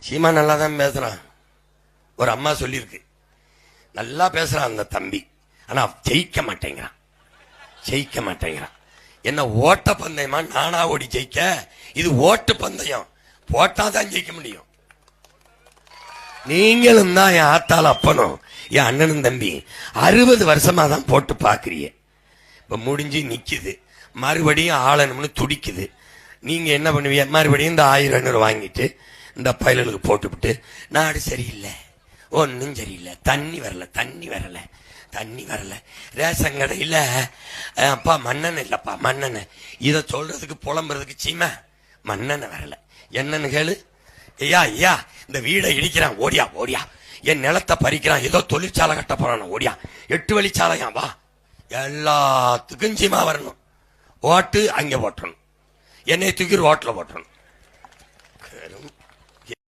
சீமா நல்லா தான் பேசுறான். ஒரு அம்மா சொல்லியிருக்கு, நல்லா பேசுறான் அந்த தம்பி, ஆனா ஜெயிக்க மாட்டேங்கிறான். என்ன ஓட்ட பந்தயமா? நானா ஓடி ஜெயிக்க? இது ஓட்டு பந்தயம், போட்டாதான் ஜெயிக்க முடியும். நீங்களும் தான் என் ஆத்தால அப்பனும் என் அண்ணனும் தம்பி 60 வருஷமா தான் போட்டு பாக்குறீங்க. இப்ப முடிஞ்சு நிக்குது, மறுபடியும் ஆளணும்னு துடிக்குது. நீங்க என்ன பண்ணுவீங்க? மறுபடியும் இந்த 1000 வாங்கிட்டு இந்த பயலுக்கு போட்டுவிட்டு நாடு சரியில்லை, ஒன்னும் சரியில்லை, தண்ணி வரல, ரேஷன் கடையில் அப்பா மண்ணெண்ணெய் இல்லப்பா மண்ணெண்ணெய், இதை சொல்றதுக்கு புலம்புறதுக்கு சீமா மண்ணெண்ணெய் வரல. என்னன்னு கேளு. ஐயா இந்த வீடை இடிக்கிறான், ஓடியா. என் நிலத்தை பறிக்கிறான், ஏதோ தொழிற்சாலை கட்ட போறான், ஓடியா. 8 வழிச்சாலையா, வா. எல்லாத்துக்கும் சீமா வரணும். ஓட்டு அங்கே போட்டணும், என்னை தூக்கி ரோட்டில் போட்டணும்.